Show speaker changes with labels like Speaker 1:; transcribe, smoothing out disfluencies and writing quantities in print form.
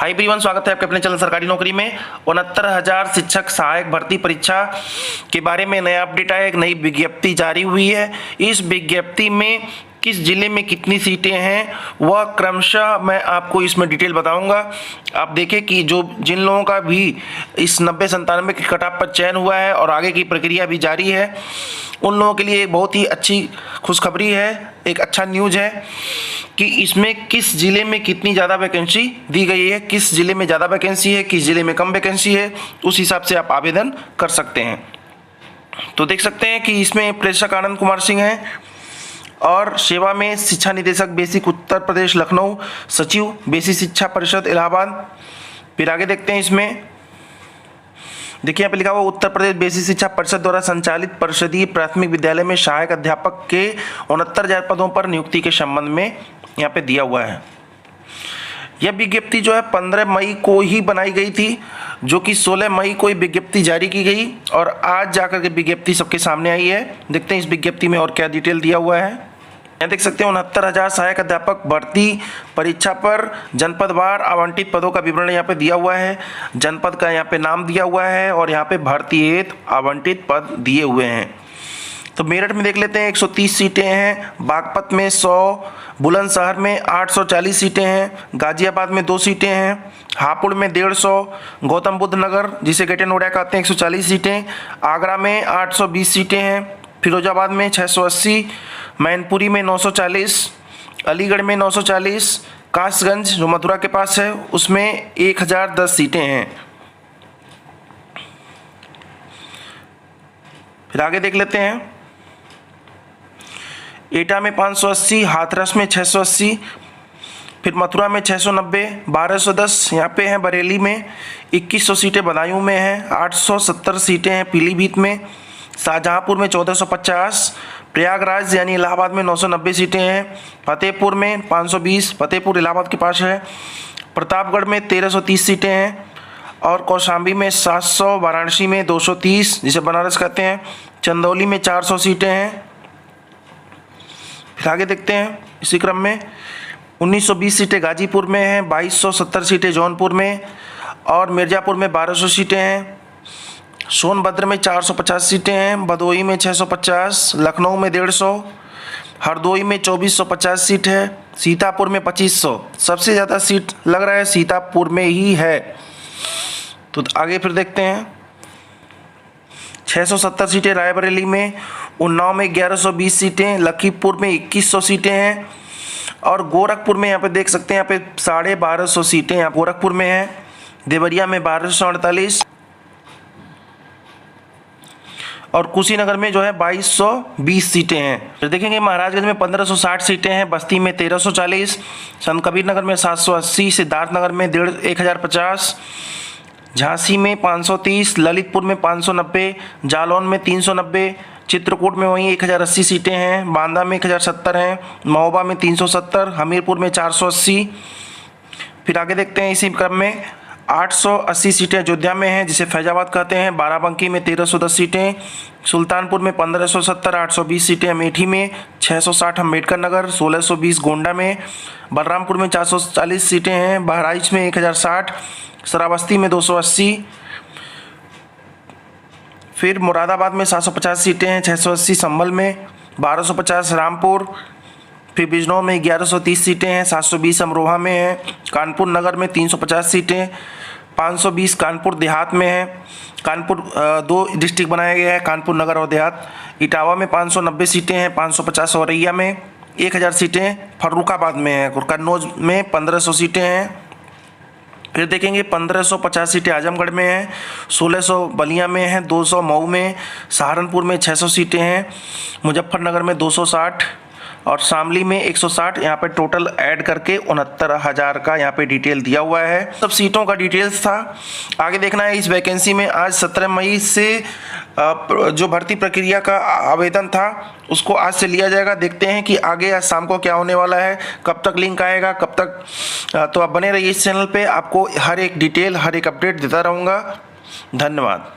Speaker 1: High everyone, स्वागत है आपके अपने चैनल सरकारी नौकरी में। 69,000 शिक्षक सहायक भर्ती परीक्षा के बारे में नया अपडेट आया। एक नई विज्ञप्ति जारी हुई है। इस विज्ञप्ति में किस जिले में कितनी सीटें हैं वह क्रमशः मैं आपको इसमें डिटेल बताऊंगा। आप देखें कि जिन लोगों का भी इस 90-97 के कट-ऑफ पर चयन हुआ है और आगे की प्रक्रिया भी जारी है, उन लोगों के लिए बहुत ही अच्छी खुशखबरी है, एक अच्छा न्यूज़ है कि इसमें किस ज़िले में कितनी ज़्यादा वैकेंसी दी गई है, किस ज़िले में ज़्यादा वैकेंसी है, किस ज़िले में कम वैकेंसी है, उस हिसाब से आप आवेदन कर सकते हैं। तो देख सकते हैं कि इसमें प्रेषक आनंद कुमार सिंह हैं और सेवा में शिक्षा निदेशक बेसिक उत्तर प्रदेश लखनऊ, सचिव बेसिक शिक्षा परिषद इलाहाबाद। फिर आगे देखते हैं, इसमें देखिए यहाँ पे लिखा हुआ उत्तर प्रदेश बेसिक शिक्षा परिषद द्वारा संचालित परिषदीय प्राथमिक विद्यालय में सहायक अध्यापक के 69,000 पदों पर नियुक्ति के संबंध में यहाँ पे दिया हुआ है। यह विज्ञप्ति जो है 15 मई को ही बनाई गई थी, जो कि 16 मई को ही विज्ञप्ति जारी की गई और आज जाकर के विज्ञप्ति सबके सामने आई है। देखते हैं इस विज्ञप्ति में और क्या डिटेल दिया हुआ है। यहाँ देख सकते हैं 69,000 सहायक अध्यापक भर्ती परीक्षा पर जनपदवार आवंटित पदों का विवरण यहाँ पे दिया हुआ है। जनपद का यहाँ पे नाम दिया हुआ है और यहाँ पे भर्ती हेतु आवंटित पद दिए हुए हैं। तो मेरठ में देख लेते हैं 130 सीटें हैं, बागपत में 100, बुलंदशहर में 840 सीटें हैं, गाजियाबाद में 2 सीटें हैं, हापुड़ में 150, गौतम बुद्ध नगर जिसे ग्रेटर नोएडा कहते हैं 140 सीटें, आगरा में 820 सीटें हैं, फिरोजाबाद में 680, मैनपुरी में 940, अलीगढ़ में 940, कासगंज जो मथुरा के पास है उसमें 1010 सीटें हैं। फिर आगे देख लेते हैं, एटा में 580, हाथरस में 680, फिर मथुरा में 690, 1210 यहाँ पे हैं, बरेली में 2100 सीटें, बदायूं में हैं 870 सीटें हैं, पीलीभीत में, शाहजहांपुर में 1450, प्रयागराज यानी इलाहाबाद में 990 सीटें हैं, फतेहपुर में 520, फतेहपुर इलाहाबाद के पास है, प्रतापगढ़ में 1330 सीटें हैं और कौशाम्बी में 700, वाराणसी में 230 जिसे बनारस कहते हैं, चंदौली में 400 सीटें हैं। फिर आगे देखते हैं इसी क्रम में 1920 सीटें गाजीपुर में हैं, 2270 सीटें जौनपुर में और मिर्ज़ापुर में 1200 सीटें हैं, सोनभद्र में 450 सीटें हैं, भदोही में 650, लखनऊ में 150, हरदोई में 2450 सीट है, सीतापुर में 2500। सबसे ज़्यादा सीट लग रहा है सीतापुर में ही है। तो आगे फिर देखते हैं 670 सीटें रायबरेली में, उन्नाव में 1120 सीटें, लखीमपुर में 2100 सीटें हैं और गोरखपुर में यहाँ पे देख सकते हैं यहाँ पे 1250 सीटें यहाँ गोरखपुर में हैं, देवरिया में 1248 और कुशीनगर में जो है 2220 सीटें हैं। फिर देखेंगे महाराजगंज में 1560 सीटें हैं, बस्ती में 1340, संत कबीर नगर में 780, सिद्धार्थनगर में 1050, झांसी में 530, ललितपुर में 590, जालौन में 390, चित्रकूट में वहीं 1080 सीटें हैं, बांदा में 1070 हैं, महोबा में 370, हमीरपुर में 480। फिर आगे देखते हैं इसी क्रम में 880 सीटें अयोध्या में हैं जिसे फैजाबाद कहते हैं, बाराबंकी में 1310 सीटें, सुल्तानपुर में 1570, 820 सीटें, अमेठी में 660, अम्बेडकर नगर 1620, गोंडा में, बलरामपुर में 440 सीटें हैं, बहराइच में 1060, श्रावस्ती में 280, फिर मुरादाबाद में 750 सीटें हैं, 680 संभल में, 1250 रामपुर, फिर बिजनौर में 1130 सीटें हैं, 720 अमरोहा में है, कानपुर नगर में 350 सीटें, 520 कानपुर देहात में है। कानपुर 2 डिस्ट्रिक्ट बनाया गया है, कानपुर नगर और देहात। इटावा में 590 सीटें हैं, 550 औरैया में, 1000 सीटें फर्रुखाबाद में है और कन्नौज में 1500 सीटें हैं। फिर देखेंगे 1550 सीटें आजमगढ़ में हैं, 1600 बलिया में हैं, 200 मऊ में, सहारनपुर में 600 सीटें हैं, मुजफ्फरनगर में 260 और शामली में 160। यहाँ पे टोटल ऐड करके 69,000 का यहाँ पे डिटेल दिया हुआ है। सब सीटों का डिटेल्स था। आगे देखना है इस वैकेंसी में आज 17 मई से जो भर्ती प्रक्रिया का आवेदन था उसको आज से लिया जाएगा। देखते हैं कि आगे आज शाम को क्या होने वाला है, कब तक लिंक आएगा, कब तक। तो आप बने रहिए इस चैनल पे, आपको हर एक डिटेल हर एक अपडेट देता रहूँगा। धन्यवाद।